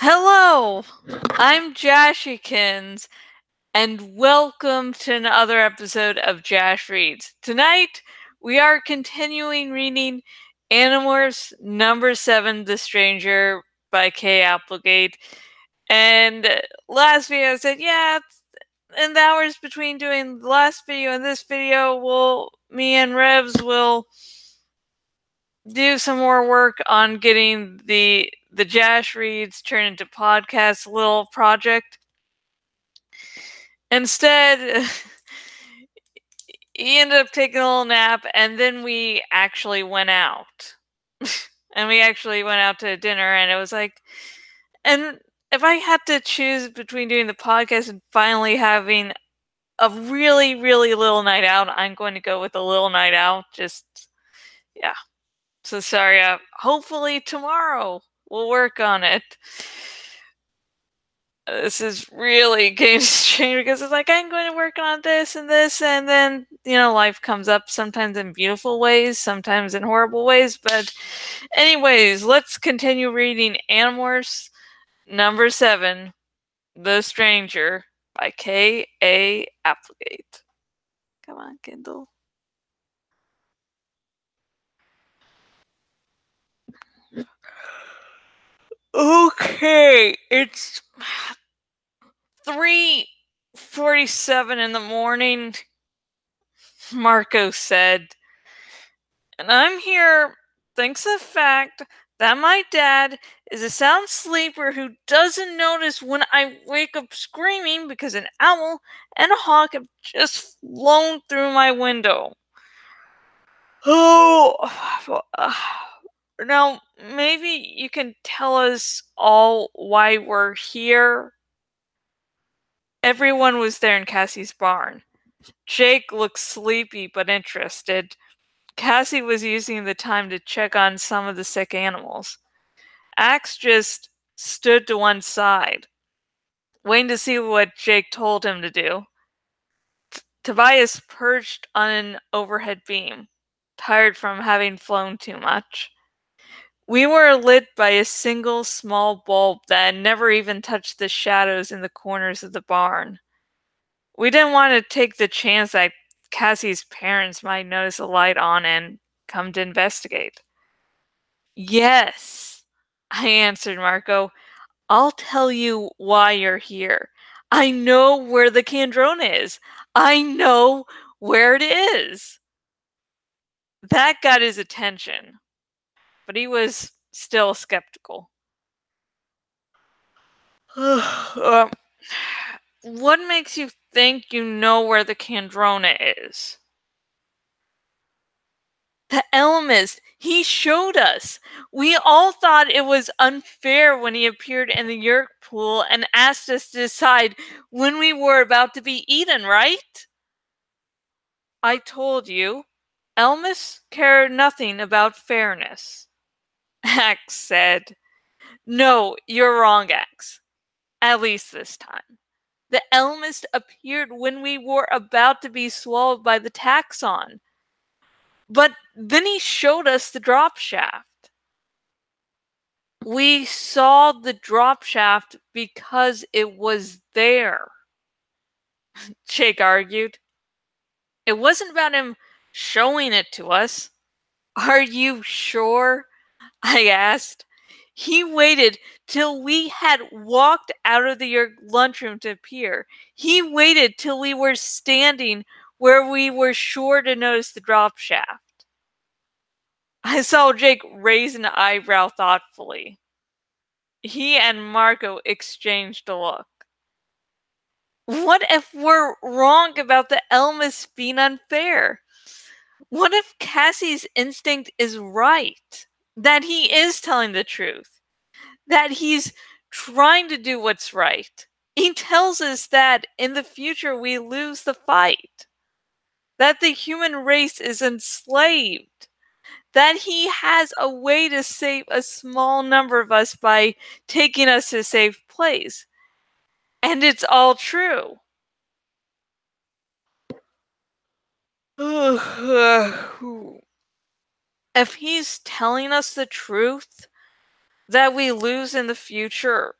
Hello, I'm Jashikins, and welcome to another episode of Jash Reads. Tonight, we are continuing reading Animorphs number 7, The Stranger by Kay Applegate. And last video I said, in the hours between doing the last video and this video, me and Revs will do some more work on getting the Jash Reads turned into podcast little project. Instead, he ended up taking a little nap, and then we actually went out. And we actually went out to dinner, and it was like, and if I had to choose between doing the podcast and finally having a really, really little night out, I'm going to go with a little night out. Yeah. So sorry. Hopefully tomorrow we'll work on it. This is really getting strange because it's like I'm going to work on this, and then life comes up sometimes in beautiful ways, sometimes in horrible ways. But anyways, let's continue reading Animorphs number 7, The Stranger by K.A. Applegate. Come on, Kindle. Okay, it's 3:47 in the morning, Marco said. And I'm here thanks to the fact that my dad is a sound sleeper who doesn't notice when I wake up screaming because an owl and a hawk have just flown through my window. Oh, now maybe you can tell us all why we're here. Everyone was there in Cassie's barn. Jake looked sleepy but interested. Cassie was using the time to check on some of the sick animals. Axe just stood to one side, waiting to see what Jake told him to do. Tobias perched on an overhead beam, tired from having flown too much. We were lit by a single small bulb that never even touched the shadows in the corners of the barn. We didn't want to take the chance that Cassie's parents might notice a light on and come to investigate. Yes, I answered Marco. I'll tell you why you're here. I know where the Kandrona is. I know where it is. That got his attention, but he was still skeptical. What makes you think you know where the Kandrona is? The Elmist. He showed us. We all thought it was unfair when he appeared in the Yerk pool and asked us to decide when we were about to be eaten, right? I told you. Elmis cared nothing about fairness. Axe said, No, you're wrong, Axe. At least this time. The Elmist appeared when we were about to be swallowed by the taxon. But then he showed us the drop shaft. We saw the drop shaft because it was there, Jake argued. It wasn't about him showing it to us. Are you sure? I asked. He waited till we had walked out of the lunchroom to appear. He waited till we were standing where we were sure to notice the drop shaft. I saw Jake raise an eyebrow thoughtfully. He and Marco exchanged a look. What if we're wrong about the Elmis being unfair? What if Cassie's instinct is right? That he is telling the truth? That he's trying to do what's right? He tells us that in the future we lose the fight. That the human race is enslaved. That he has a way to save a small number of us by taking us to a safe place. And it's all true. If he's telling us the truth, that we lose in the future,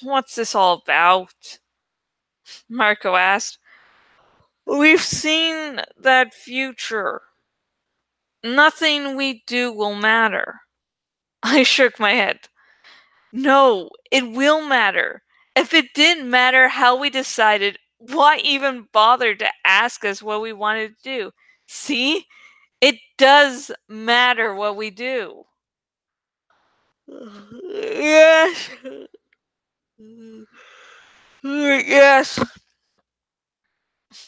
What's this all about? Marco asked. We've seen that future. Nothing we do will matter. I shook my head. No, it will matter. If it didn't matter how we decided, why even bother to ask us what we wanted to do? See? It does matter what we do. Yes. Yes,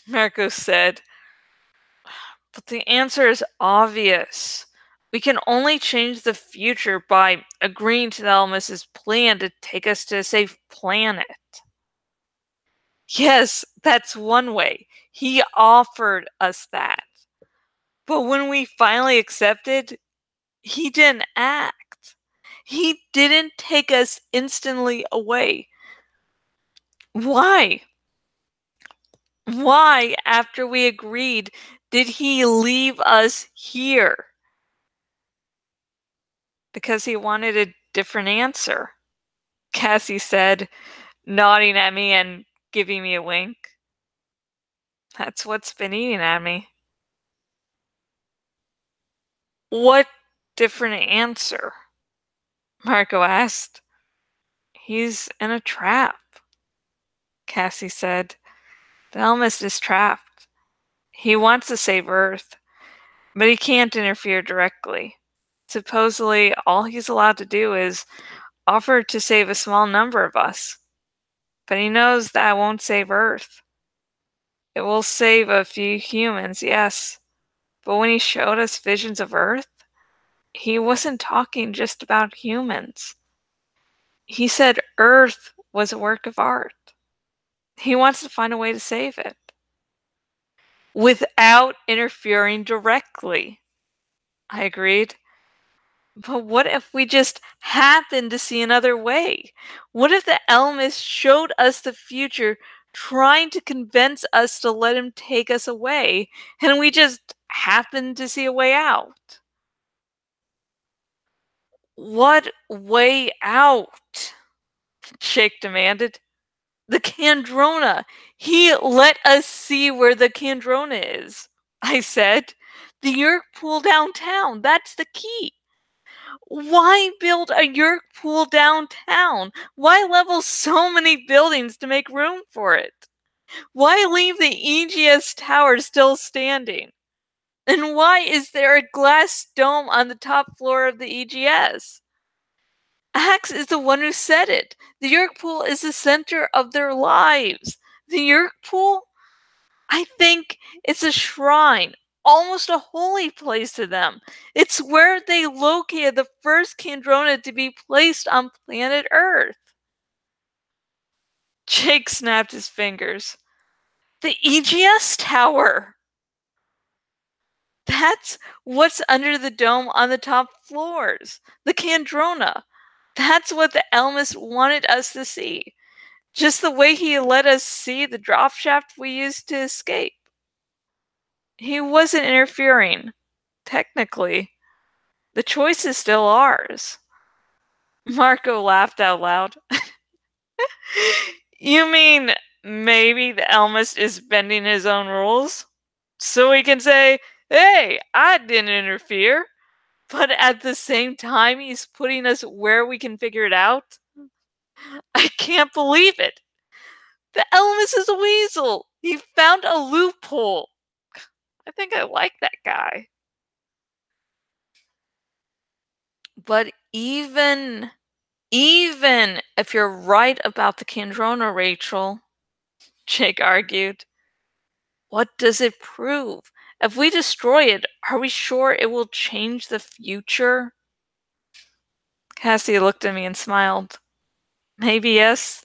Marco said. But the answer is obvious. We can only change the future by agreeing to the Elmis's plan to take us to a safe planet. Yes, that's one way. He offered us that. But when we finally accepted, he didn't act. He didn't take us instantly away. Why? Why, after we agreed, did he leave us here? Because he wanted a different answer, Cassie said, nodding at me and giving me a wink. That's what's been eating at me. What different answer? Marco asked. He's in a trap, Cassie said. The Elmist is trapped. He wants to save Earth, but he can't interfere directly. Supposedly, all he's allowed to do is offer to save a small number of us. But he knows that won't save Earth. It will save a few humans, yes. But when he showed us visions of Earth, he wasn't talking just about humans. He said Earth was a work of art. He wants to find a way to save it without interfering directly. I agreed. But what if we just happened to see another way? What if the Elmis showed us the future, trying to convince us to let him take us away, and we just happened to see a way out? What way out? Shake demanded. The Kandrona. He let us see where the Kandrona is, I said. The Yerk pool downtown. That's the key. Why build a Yerk pool downtown? Why level so many buildings to make room for it? Why leave the EGS tower still standing? And why is there a glass dome on the top floor of the EGS? Axe is the one who said it. The Yerk pool is the center of their lives. The Yerk pool? I think it's a shrine, almost a holy place to them. It's where they located the first Kandrona to be placed on planet Earth. Jake snapped his fingers. The EGS tower! That's what's under the dome on the top floors. The Kandrona. That's what the Elmis wanted us to see. Just the way he let us see the drop shaft we used to escape. He wasn't interfering. Technically, the choice is still ours. Marco laughed out loud. You mean maybe the Elmis is bending his own rules? So he can say, hey, I didn't interfere. But at the same time, he's putting us where we can figure it out? I can't believe it. The Elmis is a weasel. He found a loophole. I think I like that guy. But even if you're right about the Kandrona, Rachel, Jake argued, what does it prove? If we destroy it, are we sure it will change the future? Cassie looked at me and smiled. Maybe yes,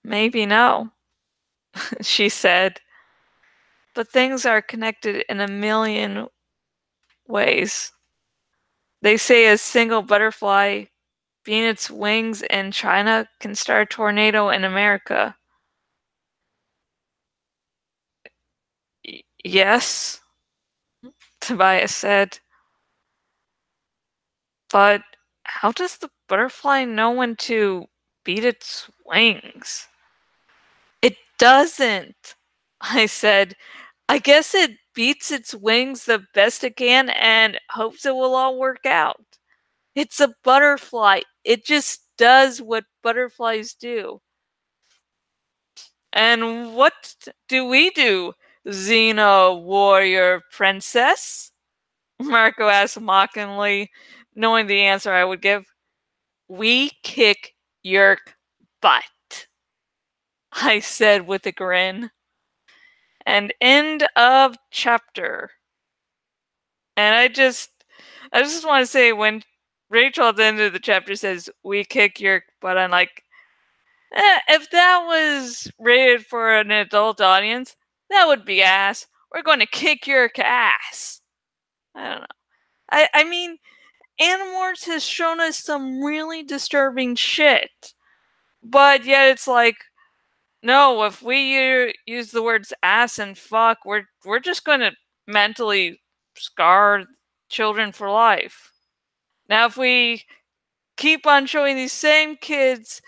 maybe no, she said. But things are connected in a million ways. They say a single butterfly being its wings in China can start a tornado in America. Yes, Tobias said. But how does the butterfly know when to beat its wings. It doesn't, I said. I guess it beats its wings the best it can and hopes it will all work out. It's a butterfly. It just does what butterflies do. And what do we do, Xena warrior princess? Marco asked mockingly, knowing the answer I would give. We kick your butt, I said with a grin. And end of chapter. And I just want to say, when Rachel at the end of the chapter says, we kick your butt, I'm like, if that was rated for an adult audience, that would be ass. We're going to kick your ass. I don't know. I mean, Animorphs has shown us some really disturbing shit. But yet it's like, no, if we use the words ass and fuck, we're just going to mentally scar children for life. Now, if we keep on showing these same kids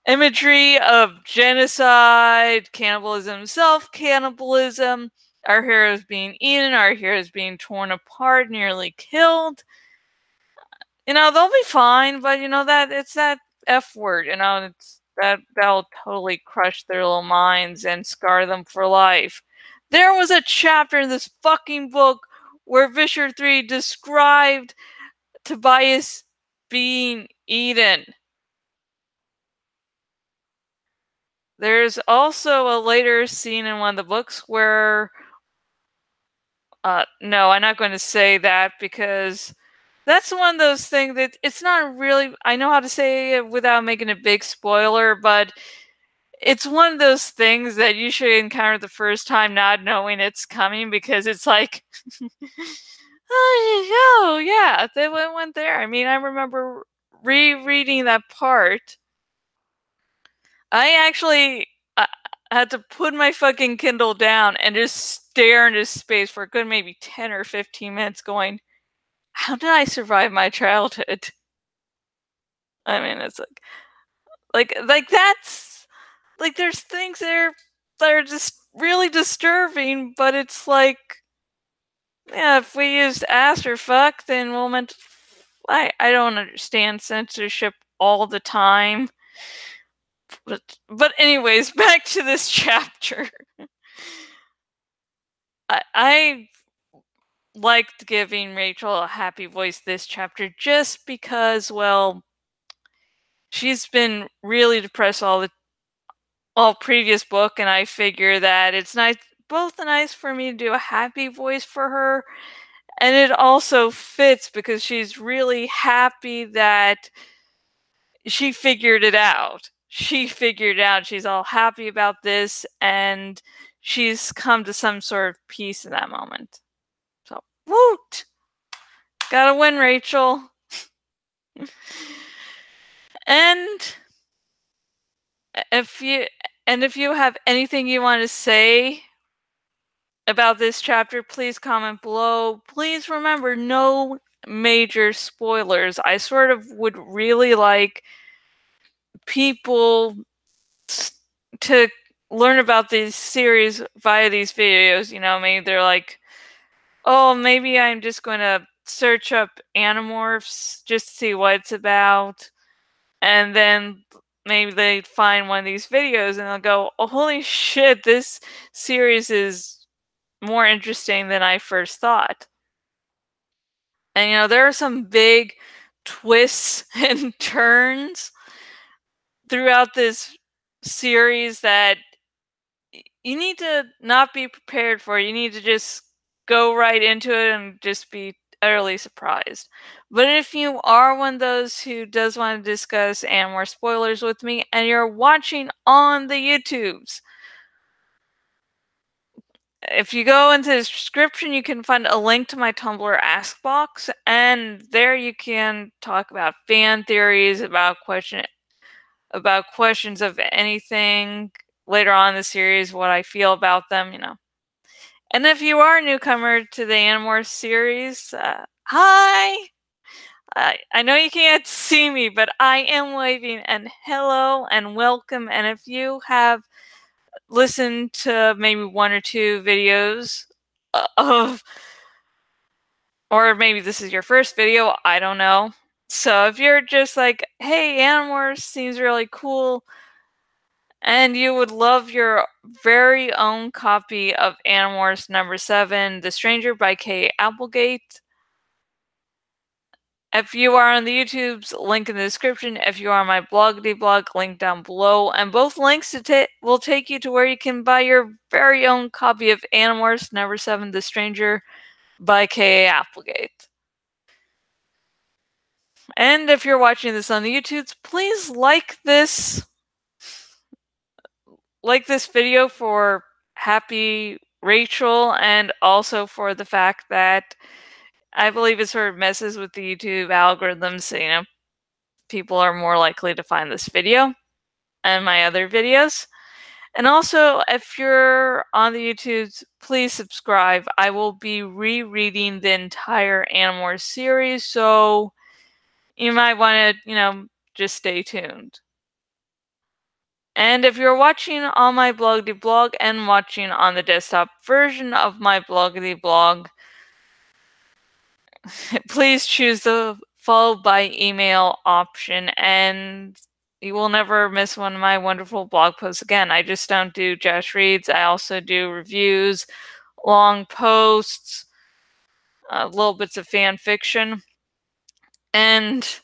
imagery of genocide, cannibalism, self-cannibalism, our heroes being eaten, our heroes being torn apart, nearly killed, they'll be fine, but that it's that F word, it's that'll totally crush their little minds and scar them for life. There was a chapter in this fucking book where Vischer 3 described Tobias being eaten. There's also a later scene in one of the books where no, I'm not going to say that because that's one of those things that it's not really, I know how to say it without making a big spoiler, but it's one of those things that you should encounter the first time not knowing it's coming, because it's like, oh yeah, they went there. I mean, I remember rereading that part. I actually had to put my fucking Kindle down and just stare into space for a good maybe 10 or 15 minutes going, how did I survive my childhood? I mean, it's like that's, like, there's things there that are just really disturbing, but it's like, yeah, if we used ass or fuck, then we'll I don't understand censorship all the time. But anyways, back to this chapter. I liked giving Rachel a happy voice this chapter just because, well, she's been really depressed all previous book, and I figure that it's both nice for me to do a happy voice for her, and it also fits because she's really happy that she figured it out. She figured out, she's all happy about this, and she's come to some sort of peace in that moment. So, woot! Gotta win, Rachel. And if you have anything you want to say about this chapter, please comment below. Please remember, no major spoilers. I sort of would really like people to learn about this series via these videos. Maybe they're like, oh, maybe I'm just going to search up Animorphs just to see what it's about. And then maybe they find one of these videos and they'll go, oh, holy shit, this series is more interesting than I first thought. And there are some big twists and turns throughout this series that you need to not be prepared for. You need to just go right into it and just be utterly surprised. But if you are one of those who does want to discuss and more spoilers with me, and you're watching on the YouTubes, if you go into the description, you can find a link to my Tumblr Ask Box, and there you can talk about fan theories, about questions of anything later on in the series, what I feel about them, And if you are a newcomer to the Animorphs series, hi! I know you can't see me, but I am waving, and hello and welcome. And if you have listened to maybe one or two videos of, or maybe this is your first video, I don't know. So if you're just like, hey, Animorphs seems really cool, and you would love your very own copy of Animorphs #7, The Stranger by K. Applegate, if you are on the YouTube's link in the description, if you are on my bloggity blog, link down below, and both links will take you to where you can buy your very own copy of Animorphs #7, The Stranger by K. Applegate. And if you're watching this on the YouTubes, please like this video for Happy Rachel, and also for the fact that I believe it sort of messes with the YouTube algorithms, so people are more likely to find this video and my other videos. And also, if you're on the YouTubes, please subscribe. I will be rereading the entire Animorphs series, so you might want to, just stay tuned. And if you're watching on my bloggity blog and watching on the desktop version of my bloggity blog, please choose the followed by email option, and you will never miss one of my wonderful blog posts again. I just don't do Jash reads. I also do reviews, long posts, little bits of fan fiction. And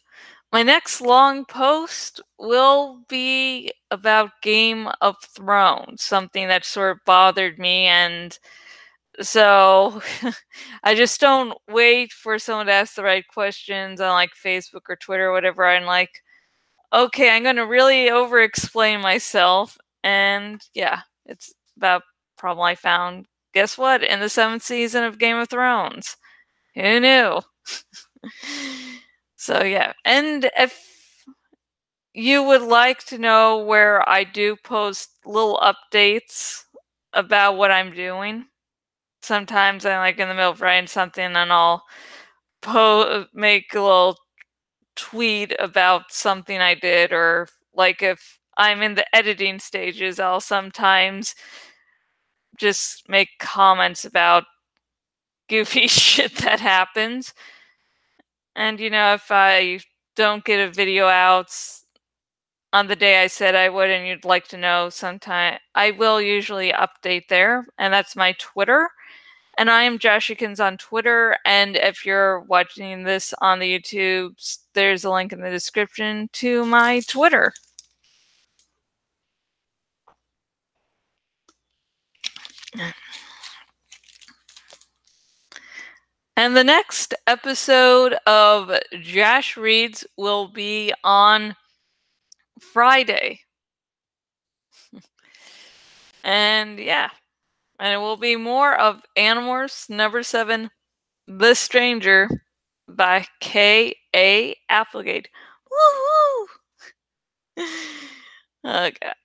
my next long post will be about Game of Thrones, something that sort of bothered me, and so I just don't wait for someone to ask the right questions on like Facebook or Twitter or whatever. I'm like, okay, I'm going to really over explain myself. And yeah, it's about a problem I found. Guess what? In the 7th season of Game of Thrones. Who knew? So yeah, and if you would like to know where I do post little updates about what I'm doing, sometimes I'm like in the middle of writing something and I'll make a little tweet about something I did, or like if I'm in the editing stages, I'll sometimes just make comments about goofy shit that happens. And if I don't get a video out on the day I said I would and you'd like to know, sometime I will usually update there, and that's my Twitter. And I am Jashikins on Twitter, and if you're watching this on the YouTube, there's a link in the description to my Twitter. And the next episode of Jash Reads will be on Friday. And yeah, and it will be more of Animorphs #7, The Stranger by K.A. Applegate. Woohoo! Oh god.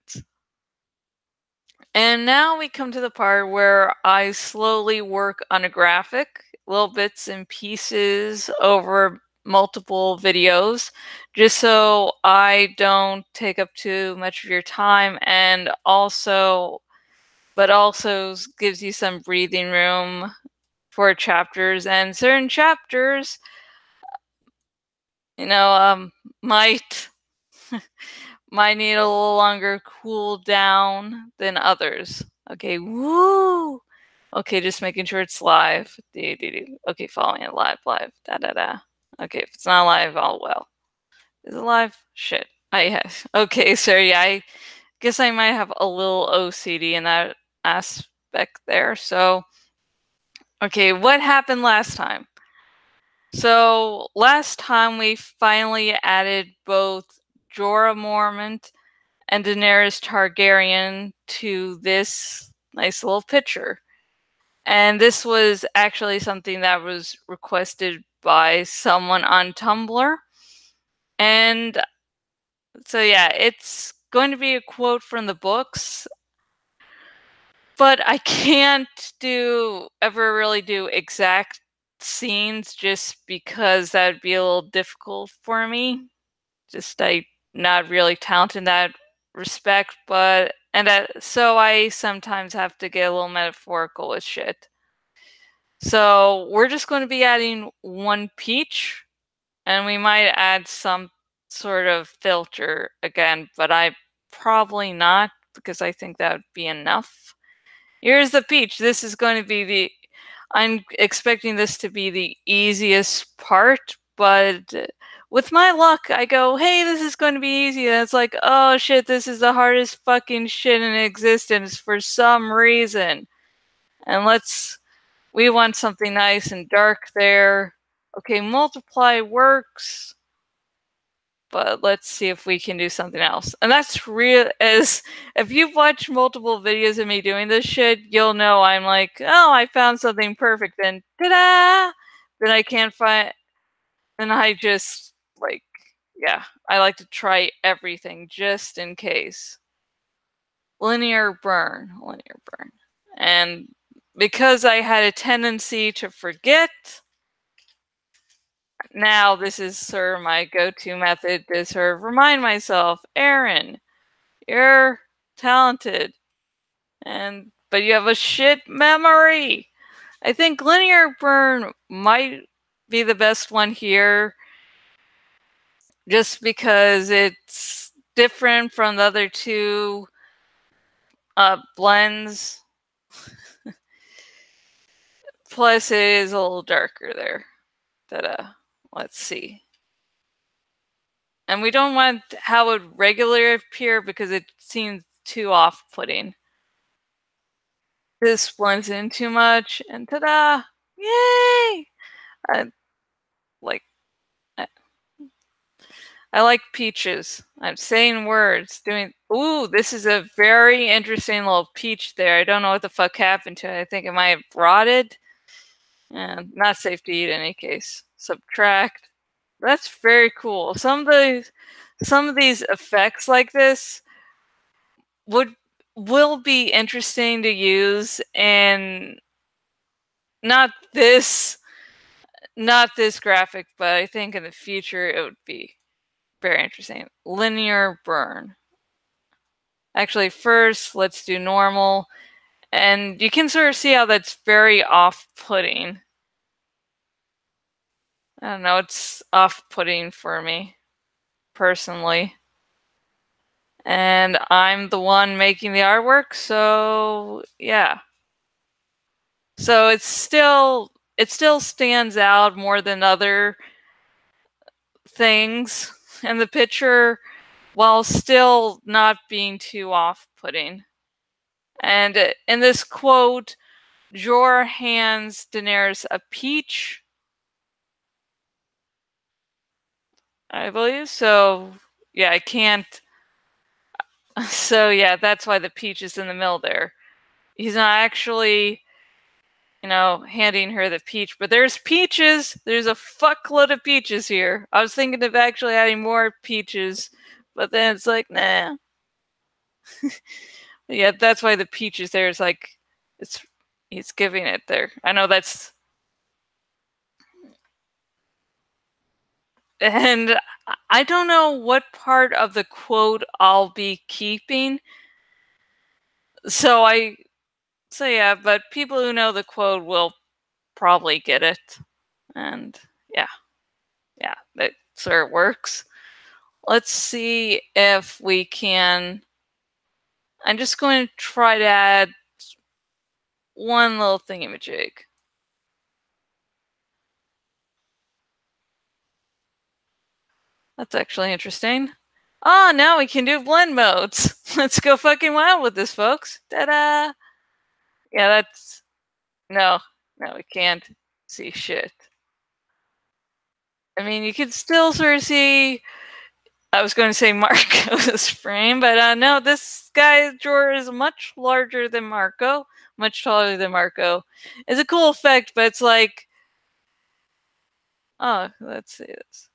And now we come to the part where I slowly work on a graphic, little bits and pieces over multiple videos, just so I don't take up too much of your time, and also gives you some breathing room for chapters, and certain chapters, might might need a little longer cool down than others. Okay, woo! Okay, just making sure it's live. Okay, following it live. Da da da. Okay, if it's not live, all well. Is it live? Shit. I have. Okay, so yeah, I guess I might have a little OCD in that aspect there. So, okay, what happened last time? So, last time we finally added both Jorah Mormont and Daenerys Targaryen to this nice little picture. And this was actually something that was requested by someone on Tumblr. And so yeah, it's going to be a quote from the books, but I can't ever really do exact scenes just because that would be a little difficult for me. Just I'm not really talented in that respect, but so I sometimes have to get a little metaphorical with shit. So we're just going to be adding one peach, and we might add some sort of filter again, but I probably not because I think that would be enough. Here's the peach. This is going to be I'm expecting this to be the easiest part, but with my luck, I go, hey, this is going to be easy. And it's like, oh shit, this is the hardest fucking shit in existence for some reason. And we want something nice and dark there. Okay, multiply works, but let's see if we can do something else. And that's real, as if you've watched multiple videos of me doing this shit, you'll know I'm like, oh, I found something perfect, then ta-da! Then I can't find, then I just, like, yeah, I like to try everything just in case. Linear burn. And because I had a tendency to forget, now this is sort of my go-to method to sort of remind myself, Aaron, you're talented, but you have a shit memory. I think linear burn might be the best one here, just because it's different from the other two blends. Plus, it is a little darker there. Let's see. And we don't want how it would regularly appear because it seems too off-putting. This blends in too much, and ta-da! Yay! I like I like peaches. I'm saying words, doing. Ooh, this is a very interesting little peach there. I don't know what the fuck happened to it. I think it might have rotted. And not safe to eat in any case. Subtract. That's very cool. Some of these effects like this will be interesting to use, and not this not this graphic, but I think in the future it would be very interesting. Linear burn. Actually, first let's do normal, and you can sort of see how that's very off-putting. I don't know, it's off-putting for me personally. And I'm the one making the artwork, so yeah. So it still stands out more than other things in the picture, while still not being too off-putting. And in this quote, Jor hands Daenerys a peach, I believe. So yeah, I can't. So yeah, that's why the peach is in the middle there. He's not actually, handing her the peach, but there's peaches. There's a fuckload of peaches here. I was thinking of actually adding more peaches, but then it's like, nah. Yeah, that's why the peaches there is like, he's giving it there. I know that's, and I don't know what part of the quote I'll be keeping. So yeah, but people who know the quote will probably get it. And yeah, that sort of works. Let's see if we can. I'm just going to try to add one little thingamajig. That's actually interesting. Oh, now we can do blend modes. Let's go fucking wild with this, folks. Ta-da! Yeah, that's... No, we can't see shit. I mean, you can still sort of see... I was going to say Marco's frame, but no, this guy, Jor, is much larger than Marco. Much taller than Marco. It's a cool effect, but it's like... Oh, let's see this.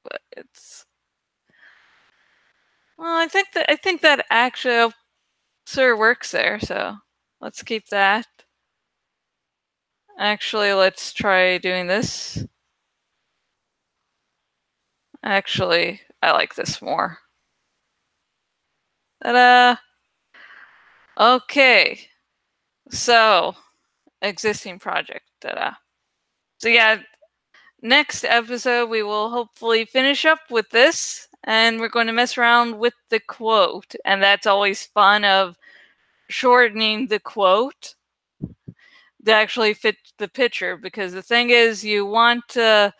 But it's... Well, I think that actually sort of works there, so let's keep that. Actually, let's try doing this. Actually, I like this more. Ta-da! Okay. So, existing project. Ta-da. So yeah, next episode we will hopefully finish up with this, and we're going to mess around with the quote, and that's always fun of shortening the quote to actually fit the picture, because the thing is you want to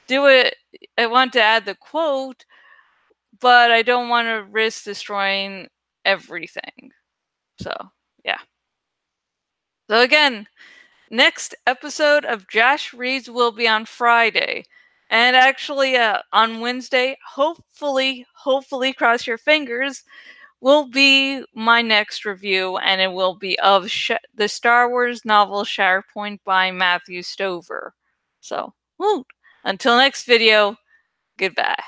do it, I want to add the quote, but I don't want to risk destroying everything. So, yeah. So again, next episode of Jash Reads will be on Friday. And actually, on Wednesday, hopefully, cross your fingers, will be my next review, and it will be of the Star Wars novel Shatterpoint by Matthew Stover. So, woo! Until next video, goodbye.